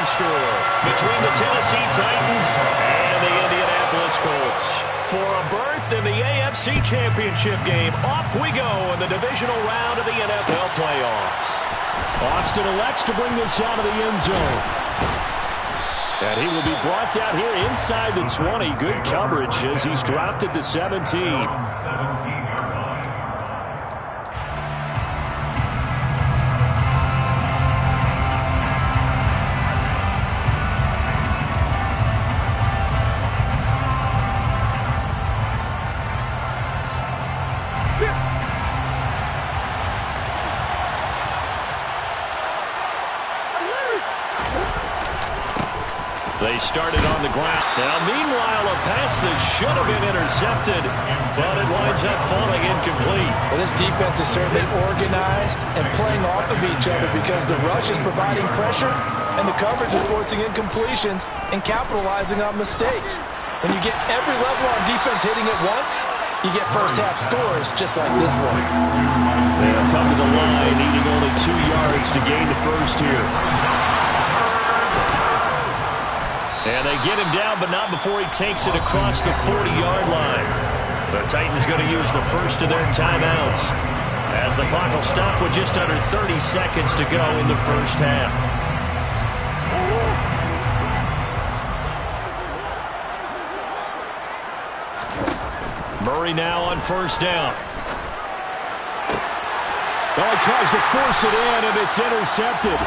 in store between the Tennessee Titans and the Indianapolis Colts. For a berth in the AFC Championship game, off we go in the divisional round of the NFL playoffs. Austin elects to bring this out of the end zone. And he will be brought out here inside the 20. Good coverage as he's dropped at the 17. They started on the ground. Now, meanwhile, a pass that should have been intercepted, but it winds up falling incomplete. Well, this defense is certainly organized and playing off of each other because the rush is providing pressure and the coverage is forcing incompletions and capitalizing on mistakes. When you get every level on defense hitting at once, you get first-half scores just like this one. They'll come to the line, needing only 2 yards to gain the first here. And they get him down, but not before he takes it across the 40-yard line. The Titans going to use the first of their timeouts, as the clock will stop with just under 30 seconds to go in the first half. Murray now on first down. Well, he tries to force it in, and it's intercepted.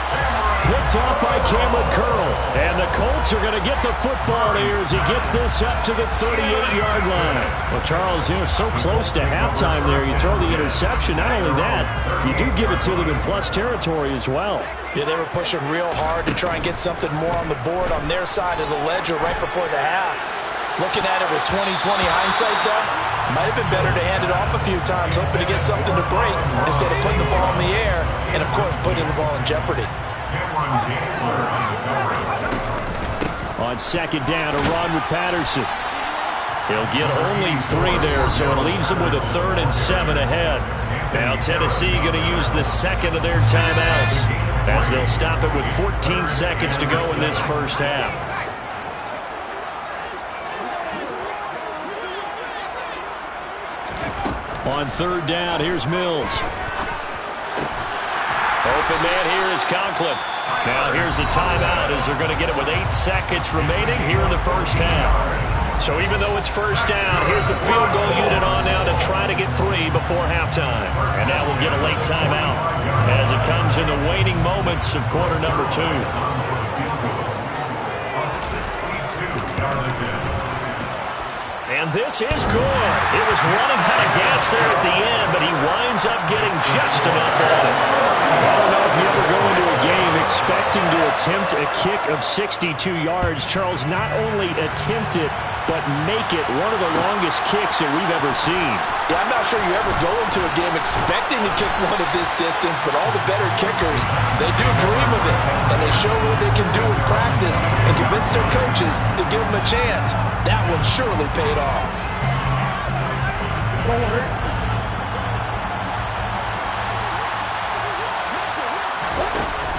Picked off by Cameron Curl. And the Colts are going to get the football here as he gets this up to the 38-yard line. Well, Charles, you know, so close to halftime there. You throw the interception. Not only that, you do give it to them in plus territory as well. Yeah, they were pushing real hard to try and get something more on the board on their side of the ledger right before the half. Looking at it with 20/20 hindsight, though, might have been better to hand it off a few times, hoping to get something to break instead of putting the ball in the air and, of course, putting the ball in jeopardy. On second down, a run with Patterson. He'll get only 3 there, so it leaves him with a 3rd and 7 ahead. Now Tennessee going to use the second of their timeouts as they'll stop it with 14 seconds to go in this first half. On third down, here's Mills. Open man here is Conklin. Now here's a timeout as they're going to get it with 8 seconds remaining here in the first half. So even though it's first down, here's the field goal unit on now to try to get 3 before halftime. And now we'll get a late timeout as it comes in the waning moments of quarter number 2. And this is good. It was running out of gas there at the end, but he winds up getting just enough on it. I don't know if you ever go into a game expecting to attempt a kick of 62 yards. Charles, not only attempt it, but make it one of the longest kicks that we've ever seen. Yeah, I'm not sure you ever go into a game expecting to kick one of this distance, but all the better kickers, they do dream of it, and they show what they can do in practice and convince their coaches to give them a chance. That one surely paid off.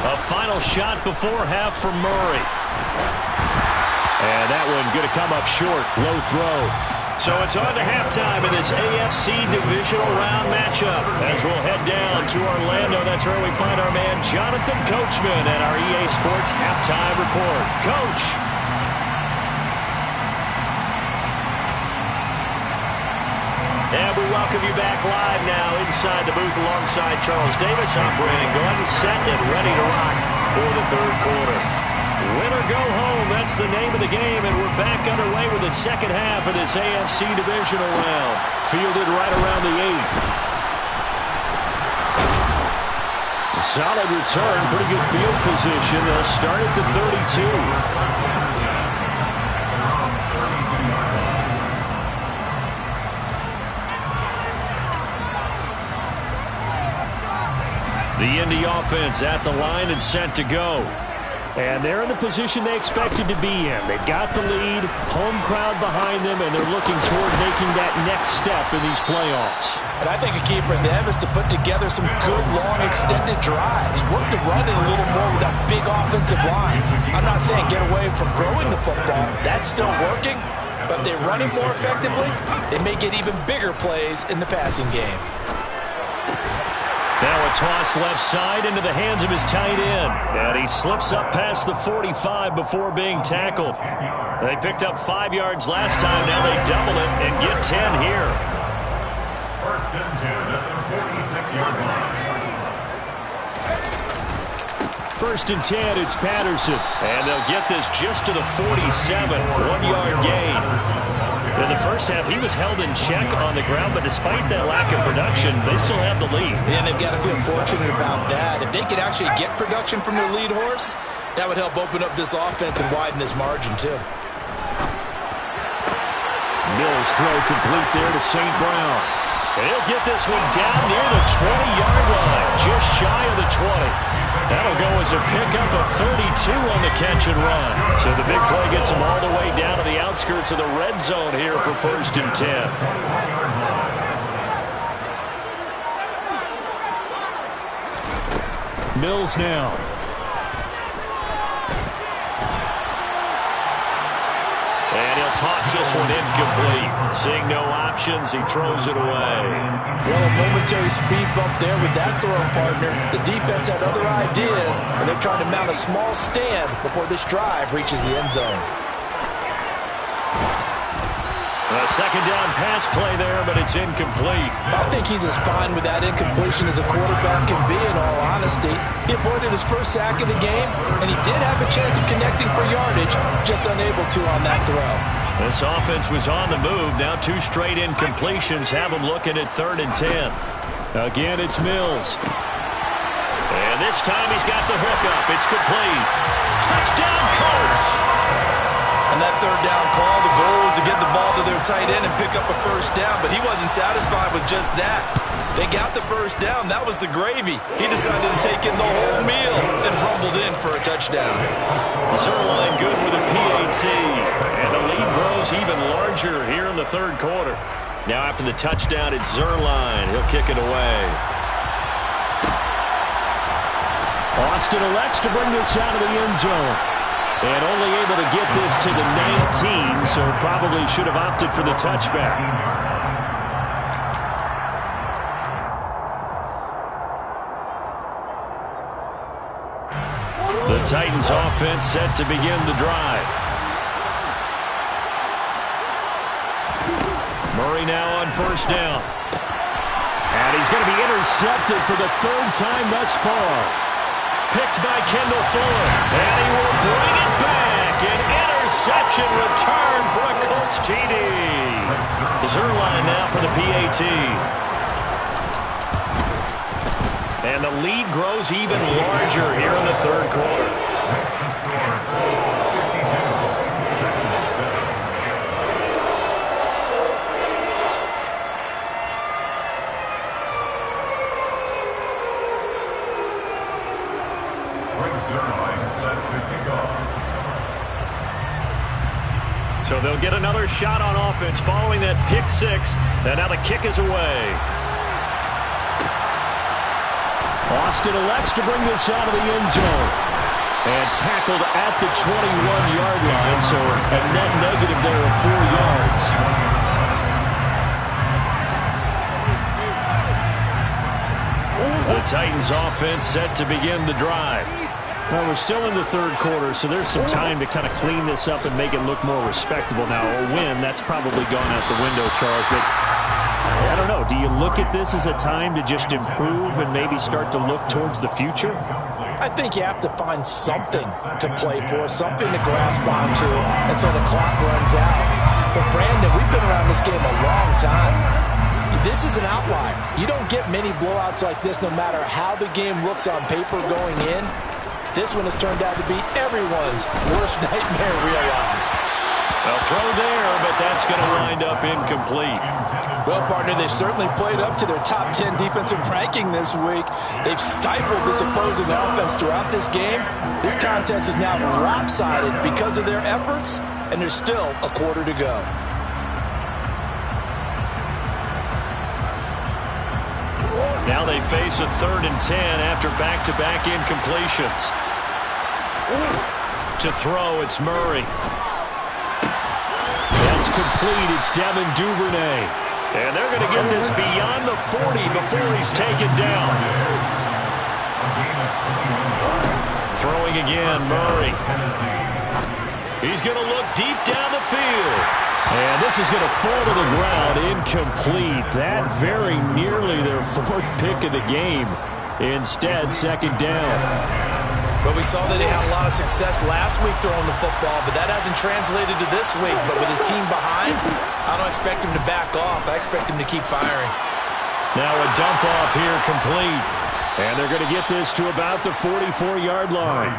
A final shot before half from Murray. And that one going to come up short. Low throw. So it's on to halftime in this AFC Divisional Round matchup. As we'll head down to Orlando, that's where we find our man Jonathan Coachman at our EA Sports Halftime Report. Coach. And we welcome you back live now inside the booth alongside Charles Davis. I'm Brandon Gordon, set and ready to rock for the third quarter. Win or go home, that's the name of the game, and we're back underway with the second half of this AFC Divisional Round. Fielded right around the 8. A solid return, pretty good field position. They'll start at the 32. The Indy offense at the line and set to go. And they're in the position they expected to be in. They've got the lead, home crowd behind them, and they're looking toward making that next step in these playoffs. And I think a key for them is to put together some good, long, extended drives. Work the run in a little more with that big offensive line. I'm not saying get away from throwing the football. That's still working. But if they run it more effectively, they may get even bigger plays in the passing game. Now a toss left side into the hands of his tight end. And he slips up past the 45 before being tackled. They picked up 5 yards last time. Now they double it and get 10 here. First and 10 at the 46-yard line. First and 10, it's Patterson. And they'll get this just to the 47, 1-yard gain. In the first half, he was held in check on the ground, but despite that lack of production, they still have the lead. And they've got to feel fortunate about that. If they could actually get production from their lead horse, that would help open up this offense and widen this margin, too. Mills throw complete there to St. Brown. He'll get this one down near the 20-yard line, just shy of the 20. That'll go as a pickup of 32 on the catch and run. So the big play gets them all the way down to the outskirts of the red zone here for first and 10. Mills now. And he'll toss this one incomplete. Seeing no options, he throws it away. Well, a momentary speed bump there with that throw partner. The defense had other ideas, and they're trying to mount a small stand before this drive reaches the end zone. A second down pass play there, but it's incomplete. I think he's as fine with that incompletion as a quarterback can be, in all honesty. He avoided his first sack of the game, and he did have a chance of connecting for yardage, just unable to on that throw. This offense was on the move. Now 2 straight incompletions have them looking at 3rd and 10. Again, it's Mills. And this time he's got the hook up. It's complete. Touchdown, Colts! And that 3rd down call, the goal is to get the ball to their tight end and pick up a first down, but he wasn't satisfied with just that. They got the first down. That was the gravy. He decided to take in the whole meal and rumbled in for a touchdown. Zerline good with a PAT. And the lead grows even larger here in the 3rd quarter. Now after the touchdown, it's Zerline. He'll kick it away. Austin elects to bring this out of the end zone. And only able to get this to the 19, so probably should have opted for the touchback. The Titans offense set to begin the drive. Murray now on first down. And he's going to be intercepted for the 3rd time thus far. Picked by Kendall Fuller. And he will bring it back. An interception return for a Colts TD. Zerline now for the PAT. And the lead grows even larger here in the 3rd quarter. So they'll get another shot on offense following that pick 6. And now the kick is away. Austin elects to bring this out of the end zone. And tackled at the 21-yard line. So a net negative there of 4 yards. The Titans offense set to begin the drive. Well, we're still in the 3rd quarter, so there's some time to kind of clean this up and make it look more respectable. Now, a win, that's probably gone out the window, Charles, but I don't know. Do you look at this as a time to just improve and maybe start to look towards the future? I think you have to find something to play for, something to grasp onto until the clock runs out. But, Brandon, we've been around this game a long time. This is an outlier. You don't get many blowouts like this no matter how the game looks on paper going in. This one has turned out to be everyone's worst nightmare realized. A throw there, but that's going to wind up incomplete. Well, partner, they've certainly played up to their top 10 defensive ranking this week. They've stifled this opposing offense throughout this game. This contest is now lopsided because of their efforts, and there's still a quarter to go. Now they face a 3rd and 10 after back-to-back incompletions. To throw, it's Murray. That's complete. It's Devin Duvernay. And they're going to get this beyond the 40 before he's taken down. Throwing again, Murray. He's going to look deep down the field. And this is going to fall to the ground incomplete. That very nearly their 4th pick of the game. Instead, 2nd down. But we saw that he had a lot of success last week throwing the football, but that hasn't translated to this week. But with his team behind, I don't expect him to back off. I expect him to keep firing. Now a dump off here complete. And they're going to get this to about the 44-yard line.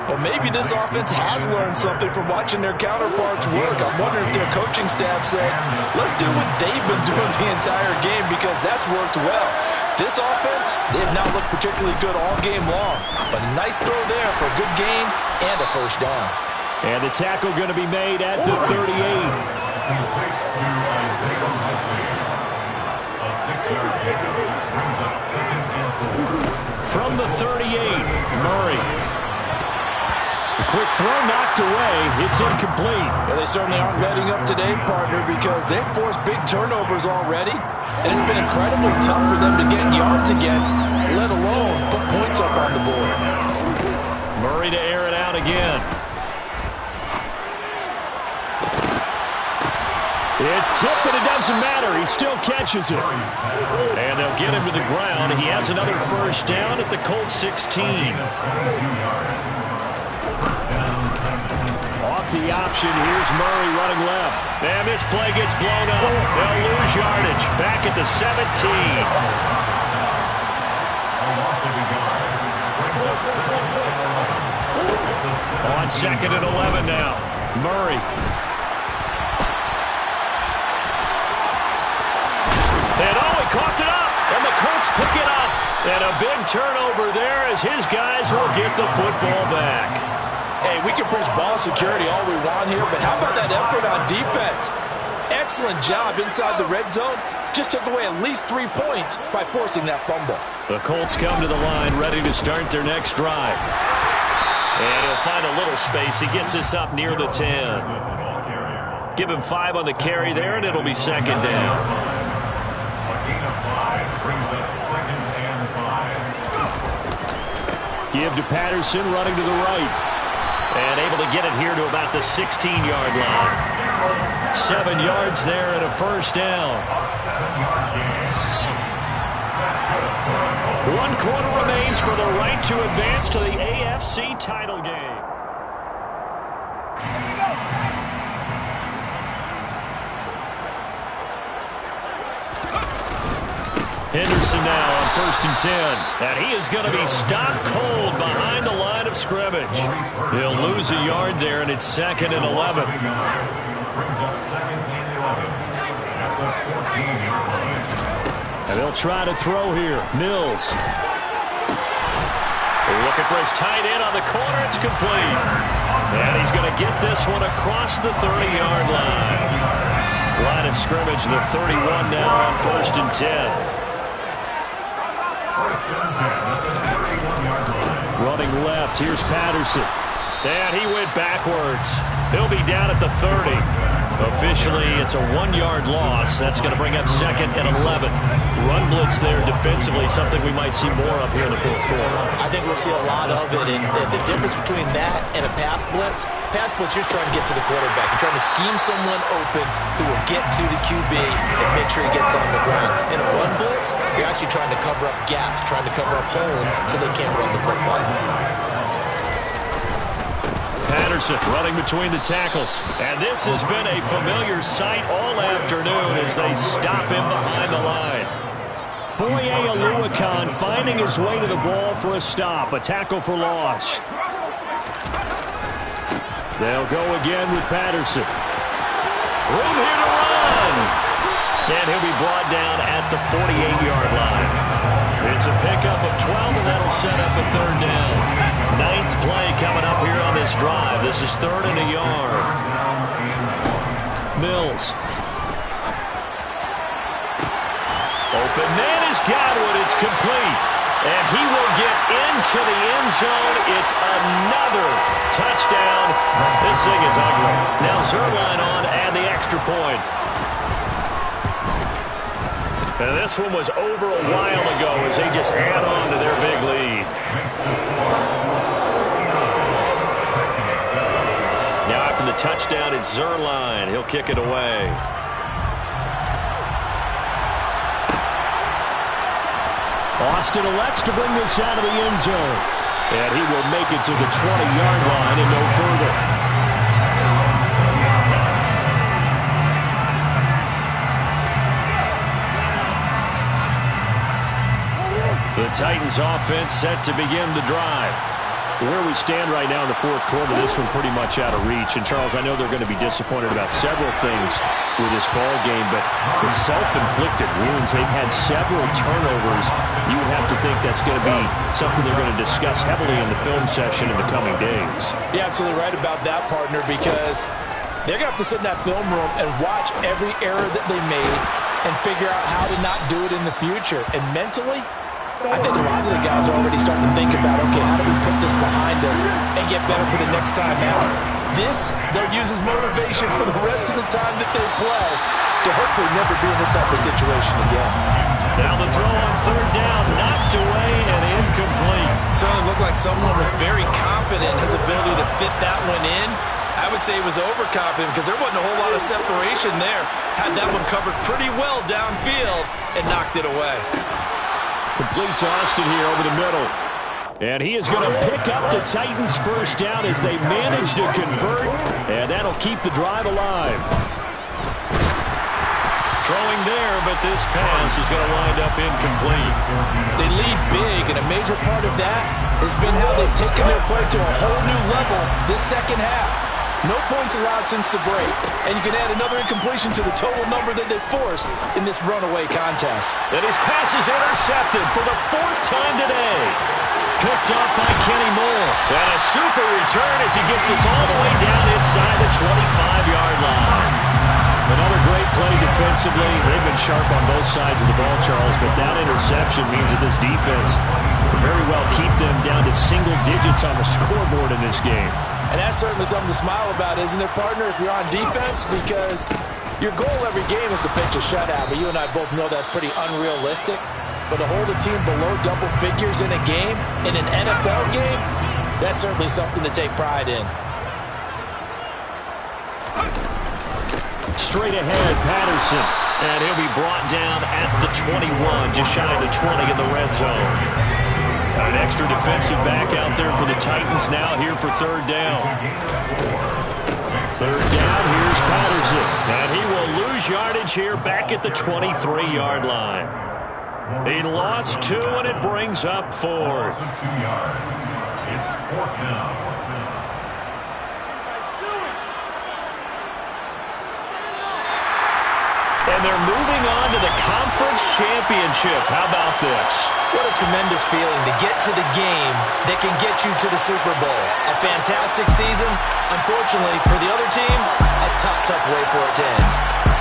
Well, maybe this offense has learned something from watching their counterparts work. I'm wondering if their coaching staff said, let's do what they've been doing the entire game because that's worked well. This offense, they have not looked particularly good all game long. But nice throw there for a good gain and a 1st down. And the tackle going to be made at the 38. From the 38, Murray. A quick throw knocked away. It's incomplete. Well, they certainly aren't letting up today, partner, because they've forced big turnovers already. And it's been incredibly tough for them to get yards against, let alone put points up on the board. Murray to air it out again. It's tipped, but it doesn't matter. He still catches it. And they'll get him to the ground. He has another 1st down at the Colts 16. Off the option, here's Murray running left. And this play gets blown up. They'll lose yardage. Back at the 17. On 2nd and 11 now. Murray. And he coughed it up, and the Colts pick it up. And a big turnover there as his guys will get the football back. Hey, we can preach ball security all we want here, but how about that effort on defense? Excellent job inside the red zone. Just took away at least 3 points by forcing that fumble. The Colts come to the line ready to start their next drive. And he'll find a little space. He gets us up near the 10. Give him 5 on the carry there, and it'll be 2nd down. Give to Patterson, running to the right. And able to get it here to about the 16-yard line. 7 yards there and a 1st down. 1 quarter remains for the right to advance to the AFC title game. Henderson now on 1st and 10. And he is going to be stopped cold behind the line of scrimmage. He'll lose a yard there, and it's 2nd and 11. And they'll try to throw here. Mills. Looking for his tight end on the corner. It's complete. And he's going to get this one across the 30-yard line. Line of scrimmage, the 31 now on 1st and 10. Running left, here's Patterson. And he went backwards. He'll be down at the 30. Officially, it's a 1-yard loss. That's going to bring up 2nd and 11. Run blitz there defensively, something we might see more of here in the 4th quarter. I think we'll see a lot of it. And the difference between that and a pass blitz, you're trying to get to the quarterback. You're trying to scheme someone open who will get to the QB and make sure he gets on the ground. In a run blitz, you're actually trying to cover up gaps, trying to cover up holes so they can't run the football. Patterson running between the tackles. And this has been a familiar sight all afternoon as they stop him behind the line. Foye Oluokun finding his way to the ball for a stop. A tackle for loss. They'll go again with Patterson. Room here to run. And he'll be brought down at the 48-yard line. It's a pickup of 12, and that'll set up a third down. Ninth play coming up here on this drive. This is 3rd and a yard. Mills. Open man is Godwin. It's complete. And he will get into the end zone. It's another touchdown. This thing is ugly. Now Zerline on to add the extra point. And this one was over a while ago as they just add on to their big lead. Now after the touchdown, it's Zerline. He'll kick it away. Austin elects to bring this out of the end zone. And he will make it to the 20-yard line and no further. The Titans offense set to begin the drive. Where we stand right now in the fourth quarter, this one pretty much out of reach. And, Charles, I know they're going to be disappointed about several things with this ball game, but the self-inflicted wounds, they've had several turnovers. You would have to think that's going to be something they're going to discuss heavily in the film session in the coming days. You're absolutely right about that, partner, because they're going to have to sit in that film room and watch every error that they made and figure out how to not do it in the future. And mentally, I think a lot of the guys are already starting to think about, okay, how do we put this behind us and get better for the next time out? This, they'll use as motivation for the rest of the time that they play to hopefully never be in this type of situation again. Now the throw on third down, knocked away and incomplete. Certainly looked like someone was very confident in his ability to fit that one in. I would say he was overconfident because there wasn't a whole lot of separation there. Had that one covered pretty well downfield and knocked it away. Complete to Austin here over the middle. And he is going to pick up the Titans' first down as they manage to convert. And that'll keep the drive alive. Throwing there, but this pass is going to wind up incomplete. They lead big, and a major part of that has been how they've taken their play to a whole new level this second half. No points allowed since the break, and you can add another incompletion to the total number that they forced in this runaway contest. And his pass is intercepted for the 4th time today. Picked off by Kenny Moore. And a super return as he gets us all the way down inside the 25-yard line. Another great play defensively. They've been sharp on both sides of the ball, Charles, but that interception means that this defense will very well keep them down to single digits on the scoreboard in this game. And that's certainly something to smile about, isn't it, partner, if you're on defense? Because your goal every game is to pitch a shutout, but you and I both know that's pretty unrealistic. But to hold a team below double figures in a game, in an NFL game, that's certainly something to take pride in. Straight ahead, Patterson. And he'll be brought down at the 21, just shy of the 20 in the red zone. An extra defensive back out there for the Titans now here for third down. Third down, here's Patterson. And he will lose yardage here back at the 23-yard line. He lost 2, and it brings up 4th. It's 4th down. And they're moving on to the conference championship. How about this? What a tremendous feeling to get to the game that can get you to the Super Bowl. A fantastic season. Unfortunately, for the other team, a tough way for it to end.